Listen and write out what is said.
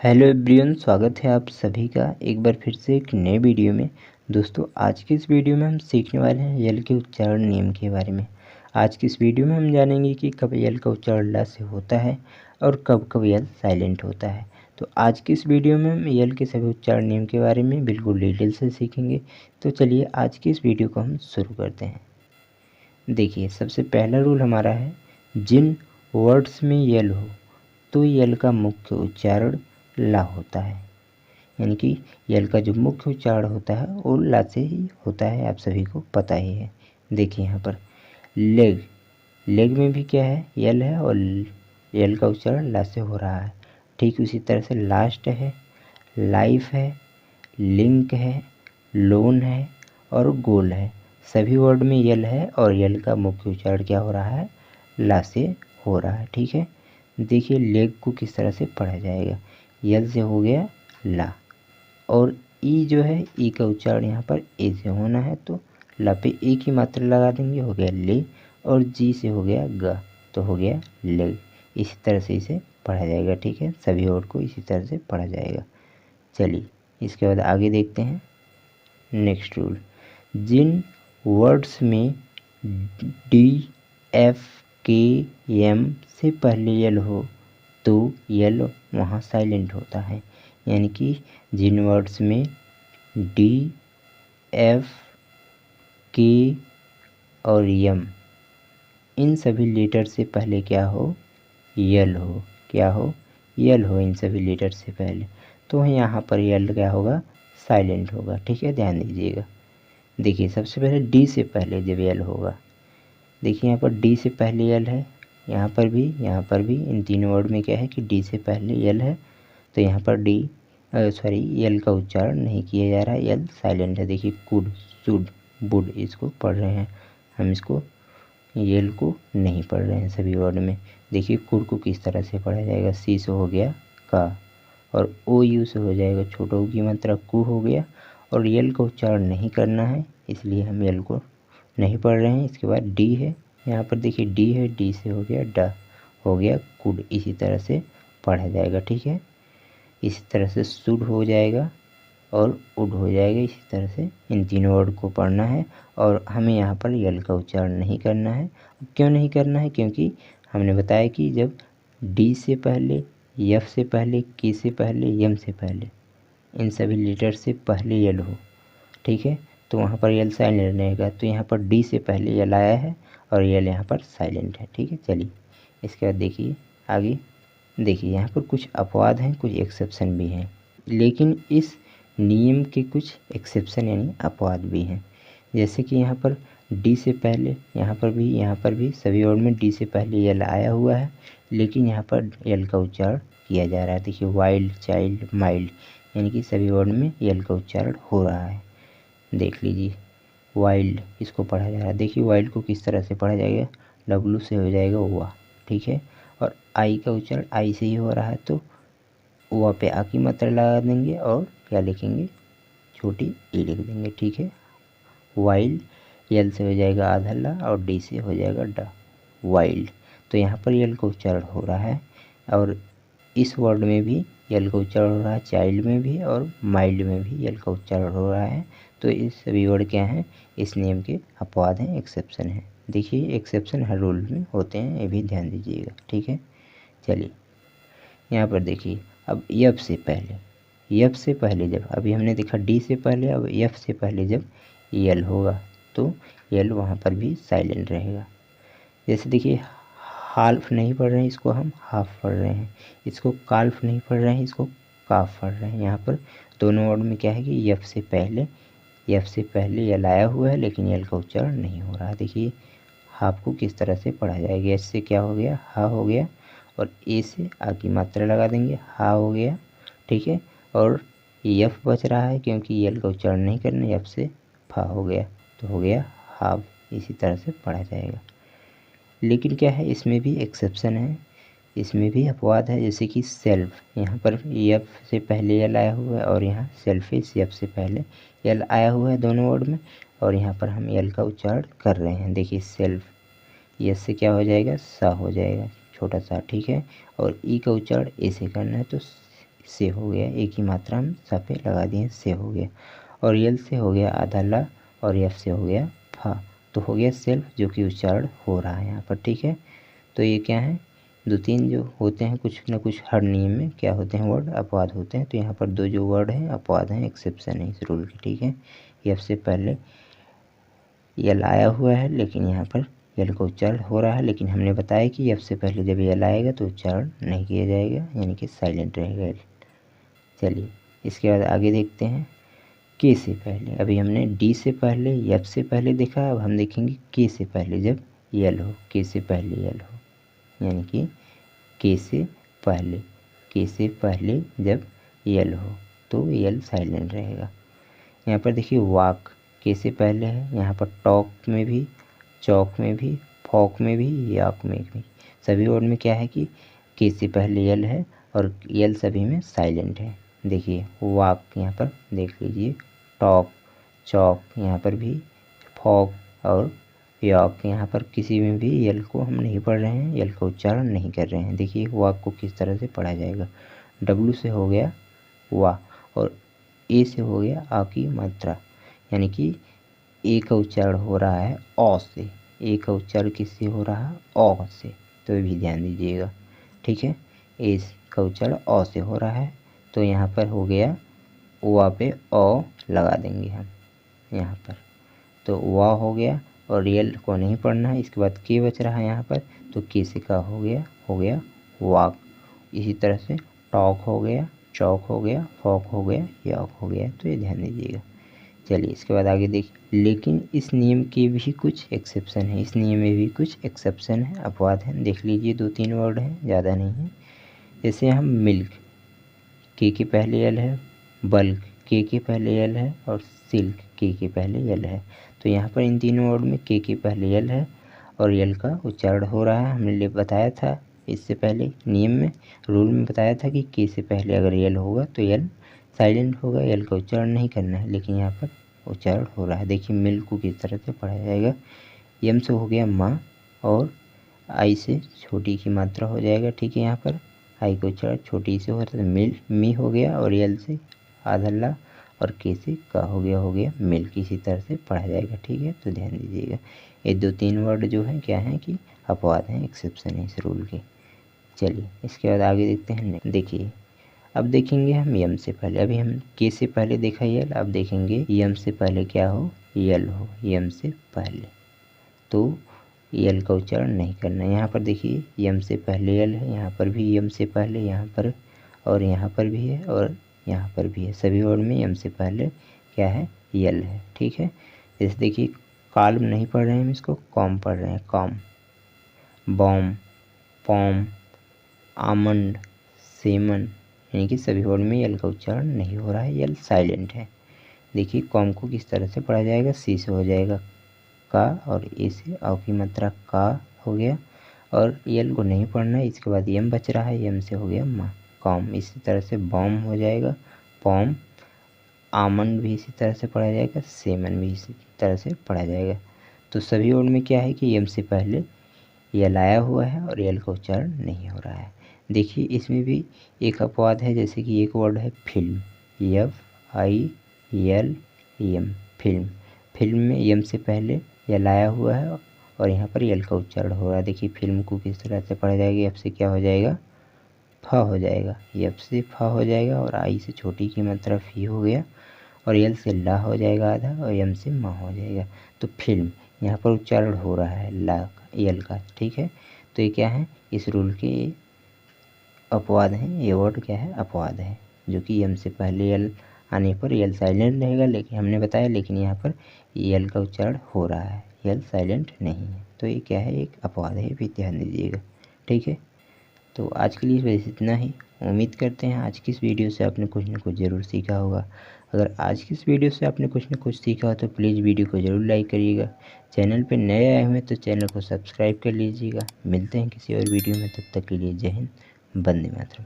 Hello everyone, स्वागत है आप सभी का एक बार फिर से एक नए वीडियो में। दोस्तों, आज की इस वीडियो में हम सीखने वाले हैं यल के उच्चारण नियम के बारे में। आज की इस वीडियो में हम जानेंगे कि कब यल का उच्चारण ला से होता है और कब कब यल साइलेंट होता है। तो आज की इस वीडियो में हम यल के सभी उच्चारण नियम के बारे में बिल्कुल डिटेल से सीखेंगे। तो चलिए आज की इस वीडियो को हम शुरू करते हैं। देखिए, सबसे पहला रूल हमारा है, जिन वर्ड्स में यल हो तो यल का मुख्य उच्चारण ला होता है। यानी कि यल का जो मुख्य उच्चारण होता है वो ला से ही होता है, आप सभी को पता ही है। देखिए यहाँ पर लेग, लेग में भी क्या है, यल है और यल का उच्चारण ला से हो रहा है। ठीक उसी तरह से लास्ट है, लाइफ है, लिंक है, लोन है और गोल है। सभी वर्ड में यल है और यल का मुख्य उच्चारण क्या हो रहा है, ला से हो रहा है। ठीक है, देखिए लेग को किस तरह से पढ़ा जाएगा। यल से हो गया ला, और ई जो है, ई का उच्चारण यहाँ पर ए से होना है तो ला पे ए की मात्रा लगा देंगे, हो गया ले। और जी से हो गया ग, तो हो गया लेग। इसी तरह से इसे पढ़ा जाएगा। ठीक है, सभी वर्ड को इसी तरह से पढ़ा जाएगा। चलिए इसके बाद आगे देखते हैं। नेक्स्ट रूल, जिन वर्ड्स में डी एफ के एम से पहले यल हो तो यल वहाँ साइलेंट होता है। यानी कि जिन वर्ड्स में डी एफ के और यम इन सभी लेटर से पहले क्या हो, यल हो। क्या हो, यल हो इन सभी लेटर से पहले, तो यहाँ पर यल क्या होगा, साइलेंट होगा। ठीक है, ध्यान दीजिएगा। देखिए सबसे पहले डी से पहले जब यल होगा, देखिए यहाँ पर डी से पहले यल है, यहाँ पर भी, यहाँ पर भी। इन तीनों वर्ड में क्या है कि डी से पहले यल है, तो यहाँ पर डी यल का उच्चारण नहीं किया जा रहा है, यल साइलेंट है। देखिए कुड, शुड, वुड इसको पढ़ रहे हैं हम, इसको यल को नहीं पढ़ रहे हैं सभी वर्ड में। देखिए कुड को किस तरह से पढ़ा जाएगा, सी से हो गया का, और ओ यू से हो जाएगा छोटा ऊ की मात्रा कु हो गया, और यल का उच्चारण नहीं करना है इसलिए हम यल को नहीं पढ़ रहे हैं। इसके बाद डी है, यहाँ पर देखिए डी है, डी से हो गया ड, हो गया कुड। इसी तरह से पढ़ा जाएगा। ठीक है, इसी तरह से शुड हो जाएगा और उड हो जाएगा। इसी तरह से इन तीनों वर्ड को पढ़ना है और हमें यहाँ पर यल का उच्चारण नहीं करना है। क्यों नहीं करना है, क्योंकि हमने बताया कि जब डी से पहले, यफ से पहले, के से पहले, यम से पहले, इन सभी लेटर से पहले यल हो, ठीक है, तो वहाँ पर यल साइलेंट रहेगा। तो यहाँ पर डी से पहले यल आया है और यल यहाँ पर साइलेंट है। ठीक है, चलिए इसके बाद देखिए आगे। देखिए यहाँ पर कुछ अपवाद हैं, कुछ एक्सेप्शन भी हैं, लेकिन इस नियम के कुछ एक्सेप्शन यानी अपवाद भी हैं। जैसे कि यहाँ पर डी से पहले, यहाँ पर भी सभी वर्ड में डी से पहले यल आया हुआ है, लेकिन यहाँ पर यल का उच्चारण किया जा रहा है। देखिए वाइल्ड, चाइल्ड, माइल्ड, यानी कि सभी वर्ड में यल का उच्चारण हो रहा है। देख लीजिए वाइल्ड, इसको पढ़ा जा रहा है। देखिए वाइल्ड को किस तरह से पढ़ा जाएगा, डब्लू से हो जाएगा हुआ। ठीक है, और आई का उच्चारण आई से ही हो रहा है, तो वहाँ पे आ की मात्रा लगा देंगे और क्या लिखेंगे, छोटी ई लिख देंगे। ठीक है, वाइल्ड, यल से हो जाएगा आधा ला और डी से हो जाएगा ड, वाइल्ड। तो यहाँ पर यल का उच्चारण हो रहा है और इस वर्ड में भी यल का उच्चारण हो रहा है, चाइल्ड में भी और माइल्ड में भी यल का उच्चारण हो रहा है। तो ये सभी वर्ड क्या हैं, इस नियम के अपवाद हैं, एक्सेप्शन हैं। देखिए एक्सेप्शन हर रूल में होते हैं, ये भी ध्यान दीजिएगा। ठीक है, चलिए यहाँ पर देखिए, अब यफ से पहले, यफ से पहले जब, अभी हमने देखा डी से पहले, अब यफ से पहले जब यल होगा तो यल वहाँ पर भी साइलेंट रहेगा। जैसे देखिए हाल्फ नहीं पढ़ रहे हैं, इसको हम हाफ पढ़ रहे हैं, इसको काल्फ नहीं पढ़ रहे हैं, इसको काफ पढ़ रहे हैं। यहाँ पर दोनों वर्ड में क्या है कि यफ से पहले, यफ से पहले यल आया हुआ है लेकिन यल का उच्चारण नहीं हो रहा है। देखिए हाफ को किस तरह से पढ़ा जाएगा, एस से क्या हो गया, हा हो गया, और ए से आ की मात्रा लगा देंगे, हा हो गया। ठीक है, और यफ बच रहा है क्योंकि यल का उच्चारण नहीं करना, यफ से फा हो गया, तो हो गया हाफ। इसी तरह से पढ़ा जाएगा। लेकिन क्या है, इसमें भी एक्सेप्शन है, इसमें भी अपवाद है। जैसे कि सेल्फ, यहाँ पर यफ से पहले यल आया हुआ है और यहाँ सेल्फिश, यफ से पहले यल आया हुआ है दोनों वर्ड में, और यहाँ पर हम यल का उच्चारण कर रहे हैं। देखिए सेल्फ, यस से क्या हो जाएगा, सा हो जाएगा छोटा सा। ठीक है, और ई का उच्चारण ए से करना है, तो से हो गया, एक ही मात्रा हम सा पे लगा दिए, से हो गया। और यल से हो गया आधा ला, और यफ से हो गया फा। तो हो गया सेल्फ, जो कि उच्चारण हो रहा है यहाँ पर। ठीक है, तो ये क्या है, दो तीन जो होते हैं कुछ ना कुछ हर नियम में क्या होते हैं, वर्ड अपवाद होते हैं। तो यहाँ पर दो जो वर्ड हैं अपवाद हैं, एक्सेप्शन है इस रूल की। ठीक है, यफ से पहले यल आया हुआ है, लेकिन यहाँ पर यल का उच्चारण हो रहा है, लेकिन हमने बताया कि यफ से पहले जब यल आएगा तो उच्चारण नहीं किया जाएगा, यानी कि साइलेंट रहेगा यल। चलिए इसके बाद आगे देखते हैं के से पहले। अभी हमने डी से पहले यफ से पहले देखा, अब हम देखेंगे के से पहले जब यल हो, के से पहले यल हो, यानी कि के से पहले, के से पहले जब यल हो तो यल साइलेंट रहेगा। यहाँ पर देखिए वाक के से पहले है, यहाँ पर टॉक में भी, चौक में भी, फॉक में भी, याक में भी, सभी वर्ड में क्या है कि के से पहले यल है और यल सभी में साइलेंट है। देखिए वाक यहाँ पर देख लीजिए, टॉक, चौक यहाँ पर भी, फॉक और याक यहाँ पर किसी में भी यल को हम नहीं पढ़ रहे हैं, यल का उच्चारण नहीं कर रहे हैं। देखिए वाक को किस तरह से पढ़ा जाएगा, डब्लू से हो गया वा, और ए से हो गया आ की मात्रा, यानी कि ए का उच्चारण हो रहा है औ से, ए का उच्चारण किससे हो रहा है, औ से, तो ये भी ध्यान दीजिएगा। ठीक है, ए का उच्चारण औ से हो रहा है, तो यहाँ पर हो गया वा पे औ लगा देंगे हम यहाँ पर, तो वा हो गया और रियल को नहीं पढ़ना है। इसके बाद के बच रहा है यहाँ पर, तो के से का हो गया वाक। इसी तरह से टॉक हो गया, चौक हो गया, फॉक हो गया, याक हो गया, तो ये ध्यान दीजिएगा। चलिए इसके बाद आगे देखिए, लेकिन इस नियम के भी कुछ एक्सेप्शन है, इस नियम में भी कुछ एक्सेप्शन है, अपवाद है। देख लीजिए दो तीन वर्ड हैं, ज़्यादा नहीं है। जैसे हम मिल्क, के पहले यल है, बल्क के पहले यल है, और सिल्क के पहले यल है। तो यहाँ पर इन तीनों वर्ड में के पहले यल है और यल का उच्चारण हो रहा है। हमने बताया था इससे पहले नियम में, रूल में बताया था कि के से पहले अगर यल होगा तो यल साइलेंट होगा, यल का उच्चारण नहीं करना है, लेकिन यहाँ पर उच्चारण हो रहा है। देखिए मिल्क को किस तरह से पढ़ा जाएगा, यम से हो गया माँ और आई से छोटी की मात्रा हो जाएगा। ठीक है, यहाँ पर आई का उच्चारण छोटी से हो रहा है, मिल मी हो गया, और यल से आधा ला, और के से का हो गया मिल्क, इसी तरह से पढ़ा जाएगा। ठीक है, तो ध्यान दीजिएगा ये दो तीन वर्ड जो हैं क्या हैं कि अपवाद हैं, एक्सेप्शन है इस रूल के। चलिए इसके बाद आगे देखते हैं। देखिए अब देखेंगे हम यम से पहले, अभी हम के से पहले देखा यल, अब देखेंगे यम से पहले क्या हो, यल हो, यम से पहले तो यल का उच्चारण नहीं करना है। यहाँ पर देखिए यम से पहले यल है, यहाँ पर भी यम से पहले, यहाँ पर और यहाँ पर भी है और यहाँ पर भी है, सभी वर्ड में यम से पहले क्या है, यल है। ठीक है, जैसे देखिए काल्म नहीं पढ़ रहे हैं हम, इसको कॉम पढ़ रहे हैं, कॉम, बॉम, पॉम, आमंड, सेमन, यानी कि सभी वर्ड में यल का उच्चारण नहीं हो रहा है, यल साइलेंट है। देखिए कॉम को किस तरह से पढ़ा जाएगा, सी से हो जाएगा का, और ए से औ की मात्रा का हो गया, और यल को नहीं पढ़ना है। इसके बाद यम बच रहा है, यम से हो गया माँ, कॉम। इसी तरह से बॉम हो जाएगा, पॉम, आमंड भी इसी तरह से पढ़ा जाएगा, सेमन भी इसी तरह से पढ़ा जाएगा। तो सभी वर्ड में क्या है कि यम से पहले यल आया हुआ है और यल का उच्चारण नहीं हो रहा है। देखिए इसमें भी एक अपवाद है, जैसे कि एक वर्ड है फिल्म, FILM, फिल्म, फिल्म में यम से पहले यल आया हुआ है और यहाँ पर यल का उच्चारण हो रहा है। देखिए फिल्म को किस तरह से पढ़ा जाएगा, एफ से क्या हो जाएगा, फा हो जाएगा, एफ से फा हो जाएगा, और आई से छोटी की मात्रा फी हो गया, और यल से ला हो जाएगा आधा, और यम से माँ हो जाएगा। तो फिल्म यहाँ पर उच्चारण हो रहा है ला का, यल का। ठीक है, तो ये क्या है, इस रूल के अपवाद हैं, ये वर्ड क्या है, अपवाद है, जो कि यम से पहले यल आने पर यल साइलेंट रहेगा, लेकिन हमने बताया, लेकिन यहाँ पर यल का उच्चारण हो रहा है, यल साइलेंट नहीं है। तो ये क्या है, एक अपवाद है, भी ध्यान दीजिएगा। ठीक है, तो आज के लिए बस इतना ही। उम्मीद करते हैं आज की इस वीडियो से आपने कुछ ना कुछ ज़रूर सीखा होगा। अगर आज की इस वीडियो से आपने कुछ ना कुछ सीखा हो तो प्लीज़ वीडियो को ज़रूर लाइक करिएगा। चैनल पर नए आए हुए तो चैनल को सब्सक्राइब कर लीजिएगा। मिलते हैं किसी और वीडियो में, तब तक के लिए जय हिंद, वंदे मातरम।